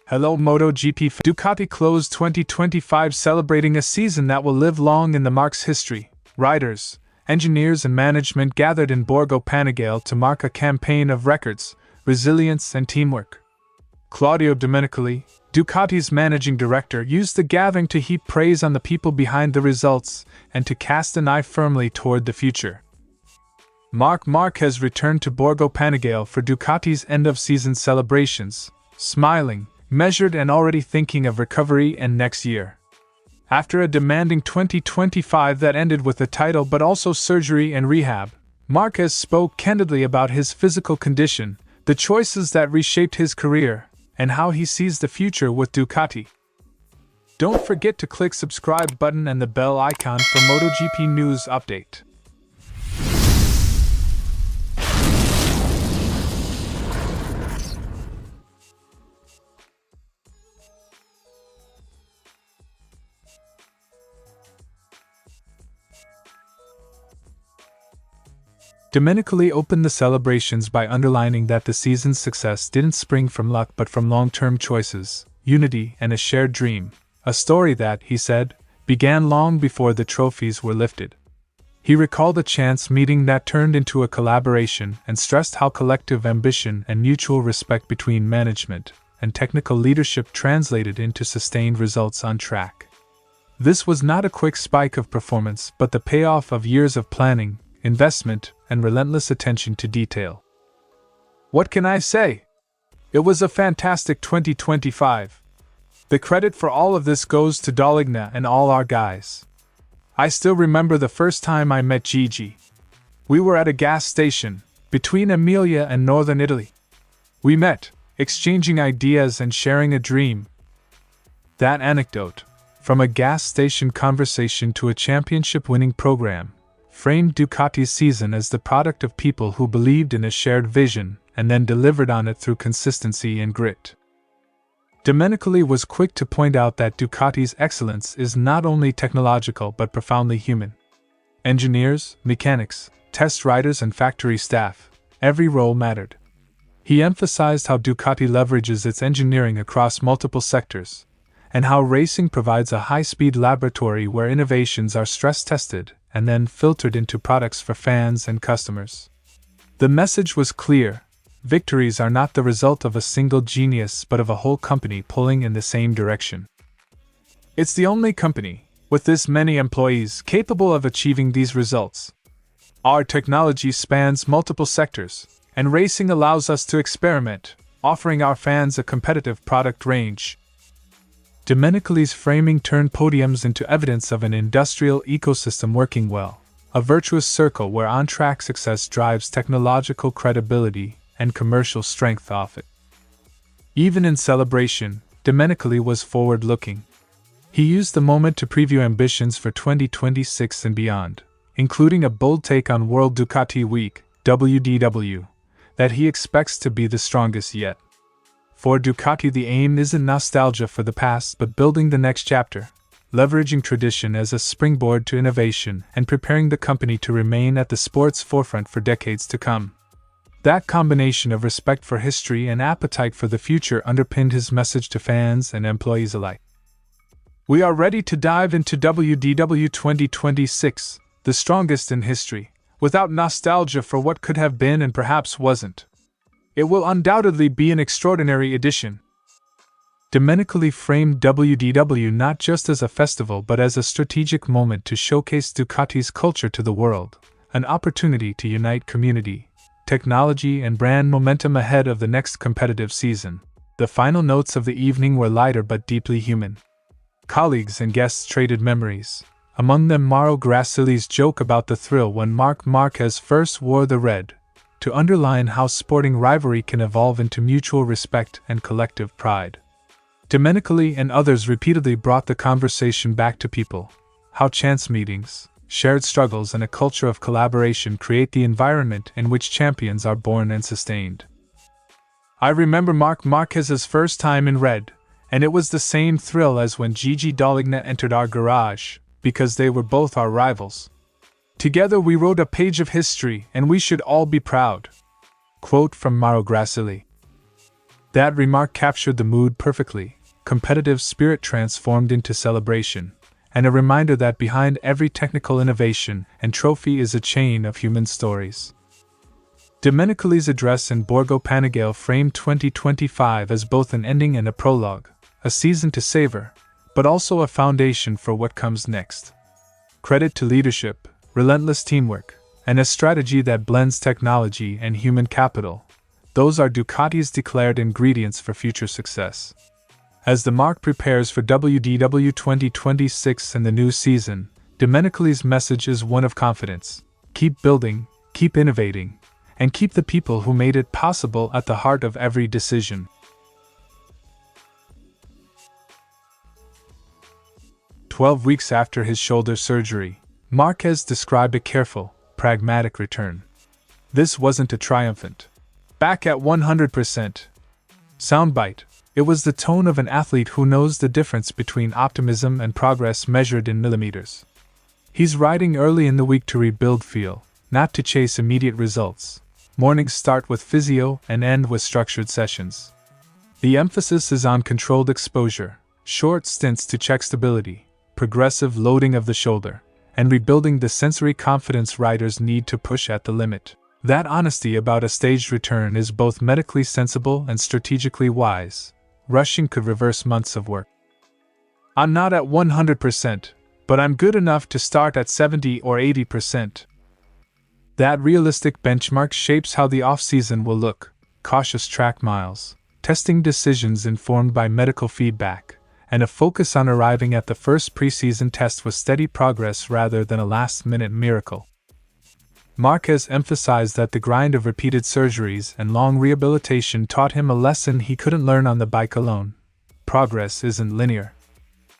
Hello Moto GP. Ducati closed 2025 celebrating a season that will live long in the marque's history. Riders, engineers and management gathered in Borgo Panigale to mark a campaign of records, resilience and teamwork. Claudio Domenicali, Ducati's managing director, used the gathering to heap praise on the people behind the results and to cast an eye firmly toward the future. Marc Márquez returned to Borgo Panigale for Ducati's end-of-season celebrations, smiling, measured and already thinking of recovery and next year. After a demanding 2025 that ended with the title but also surgery and rehab, Márquez spoke candidly about his physical condition, the choices that reshaped his career, and how he sees the future with Ducati. Don't forget to click subscribe button and the bell icon for MotoGP news update. Domenicali opened the celebrations by underlining that the season's success didn't spring from luck but from long-term choices, unity, and a shared dream, a story that, he said, began long before the trophies were lifted. He recalled a chance meeting that turned into a collaboration and stressed how collective ambition and mutual respect between management and technical leadership translated into sustained results on track. This was not a quick spike of performance but the payoff of years of planning, investment, and relentless attention to detail. What can I say? It was a fantastic 2025. The credit for all of this goes to Doligna and all our guys. I still remember the first time I met Gigi. We were at a gas station, between Emilia and northern Italy. We met, exchanging ideas and sharing a dream. That anecdote, from a gas station conversation to a championship-winning program, framed Ducati's season as the product of people who believed in a shared vision and then delivered on it through consistency and grit. Domenicali was quick to point out that Ducati's excellence is not only technological but profoundly human. Engineers, mechanics, test riders and factory staff, every role mattered. He emphasized how Ducati leverages its engineering across multiple sectors, and how racing provides a high-speed laboratory where innovations are stress-tested and then filtered into products for fans and customers. The message was clear: victories are not the result of a single genius but of a whole company pulling in the same direction. It's the only company, with this many employees, capable of achieving these results. Our technology spans multiple sectors, and racing allows us to experiment, offering our fans a competitive product range. Domenicali's framing turned podiums into evidence of an industrial ecosystem working well, a virtuous circle where on-track success drives technological credibility and commercial strength off it. Even in celebration, Domenicali was forward-looking. He used the moment to preview ambitions for 2026 and beyond, including a bold take on World Ducati Week, WDW, that he expects to be the strongest yet. For Ducati, the aim isn't nostalgia for the past but building the next chapter, leveraging tradition as a springboard to innovation and preparing the company to remain at the sport's forefront for decades to come. That combination of respect for history and appetite for the future underpinned his message to fans and employees alike. We are ready to dive into WDW 2026, the strongest in history, without nostalgia for what could have been and perhaps wasn't. It will undoubtedly be an extraordinary edition. Domenicali framed WDW not just as a festival but as a strategic moment to showcase Ducati's culture to the world, an opportunity to unite community, technology and brand momentum ahead of the next competitive season. The final notes of the evening were lighter but deeply human. Colleagues and guests traded memories, among them Mauro Gracili's joke about the thrill when Marc Márquez first wore the red, to underline how sporting rivalry can evolve into mutual respect and collective pride. Domenicali and others repeatedly brought the conversation back to people, how chance meetings, shared struggles and a culture of collaboration create the environment in which champions are born and sustained. I remember Marc Márquez's first time in red, and it was the same thrill as when Gigi Doligna entered our garage, because they were both our rivals. Together we wrote a page of history and we should all be proud. Quote from Mauro Gracili. That remark captured the mood perfectly, competitive spirit transformed into celebration, and a reminder that behind every technical innovation and trophy is a chain of human stories. Domenicali's address in Borgo Panigale framed 2025 as both an ending and a prologue, a season to savor, but also a foundation for what comes next. Credit to leadership, relentless teamwork, and a strategy that blends technology and human capital. Those are Ducati's declared ingredients for future success. As the Marque prepares for WDW 2026 and the new season, Domenicali's message is one of confidence. Keep building, keep innovating, and keep the people who made it possible at the heart of every decision. 12 weeks after his shoulder surgery, Márquez described a careful, pragmatic return. This wasn't a triumphant, back at 100% soundbite. It was the tone of an athlete who knows the difference between optimism and progress measured in millimeters. He's riding early in the week to rebuild feel, not to chase immediate results. Mornings start with physio and end with structured sessions. The emphasis is on controlled exposure, short stints to check stability, progressive loading of the shoulder, and rebuilding the sensory confidence riders need to push at the limit. That honesty about a staged return is both medically sensible and strategically wise. Rushing could reverse months of work. I'm not at 100%, but I'm good enough to start at 70 or 80%. That realistic benchmark shapes how the off-season will look. Cautious track miles, testing decisions informed by medical feedback, and a focus on arriving at the first preseason test with steady progress rather than a last-minute miracle. Márquez emphasized that the grind of repeated surgeries and long rehabilitation taught him a lesson he couldn't learn on the bike alone. Progress isn't linear.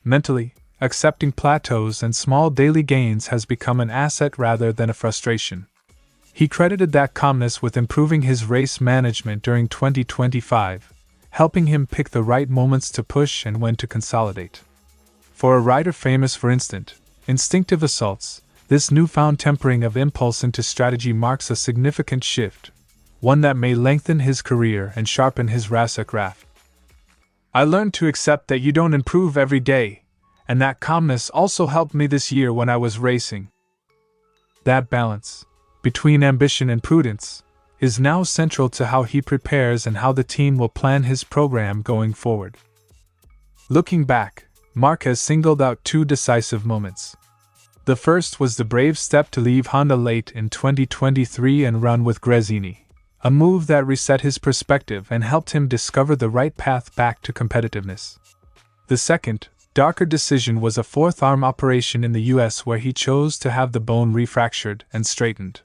Mentally, accepting plateaus and small daily gains has become an asset rather than a frustration. He credited that calmness with improving his race management during 2025, helping him pick the right moments to push and when to consolidate. For a rider famous for instinctive assaults, this newfound tempering of impulse into strategy marks a significant shift, one that may lengthen his career and sharpen his race-craft. I learned to accept that you don't improve every day, and that calmness also helped me this year when I was racing. That balance, between ambition and prudence, is now central to how he prepares and how the team will plan his program going forward. Looking back, Márquez singled out two decisive moments. The first was the brave step to leave Honda late in 2023 and run with Gresini, a move that reset his perspective and helped him discover the right path back to competitiveness. The second, darker decision was a fourth arm operation in the US where he chose to have the bone refractured and straightened.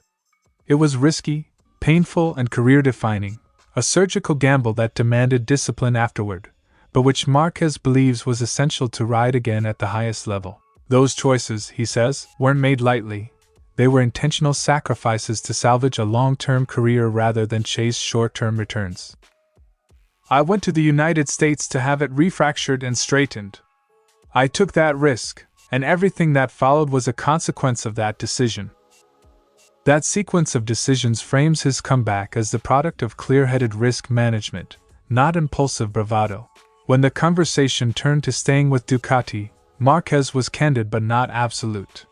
It was risky, painful, and career-defining, a surgical gamble that demanded discipline afterward, but which Márquez believes was essential to ride again at the highest level. Those choices, he says, weren't made lightly. They were intentional sacrifices to salvage a long-term career rather than chase short-term returns. I went to the United States to have it refractured and straightened. I took that risk, and everything that followed was a consequence of that decision. That sequence of decisions frames his comeback as the product of clear-headed risk management, not impulsive bravado. When the conversation turned to staying with Ducati, Márquez was candid but not absolute.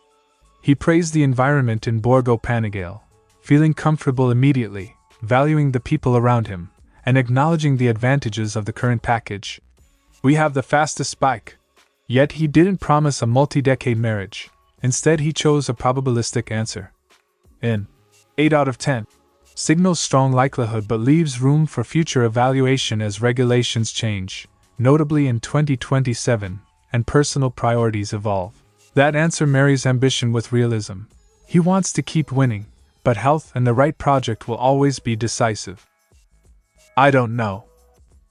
He praised the environment in Borgo Panigale, feeling comfortable immediately, valuing the people around him, and acknowledging the advantages of the current package. We have the fastest bike. Yet he didn't promise a multi-decade marriage. Instead he chose a probabilistic answer. 8 out of 10. Signals strong likelihood but leaves room for future evaluation as regulations change, notably in 2027, and personal priorities evolve. That answer marries ambition with realism. He wants to keep winning, but health and the right project will always be decisive. I don't know.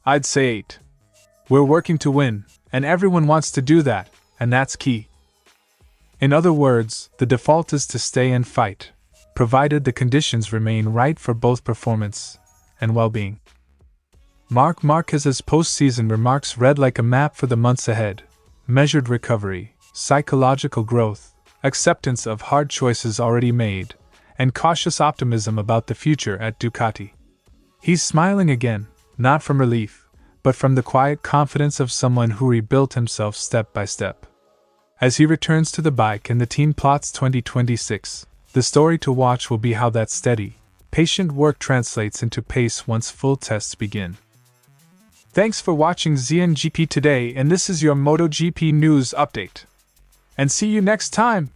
I'd say 8. We're working to win, and everyone wants to do that, and that's key. In other words, the default is to stay and fight, provided the conditions remain right for both performance and well-being. Marc Márquez's post-season remarks read like a map for the months ahead: measured recovery, psychological growth, acceptance of hard choices already made, and cautious optimism about the future at Ducati. He's smiling again, not from relief, but from the quiet confidence of someone who rebuilt himself step by step. As he returns to the bike and the team plots 2026, the story to watch will be how that steady, patient work translates into pace once full tests begin. Thanks for watching ZNGP Today, and this is your Moto GP news update. And see you next time!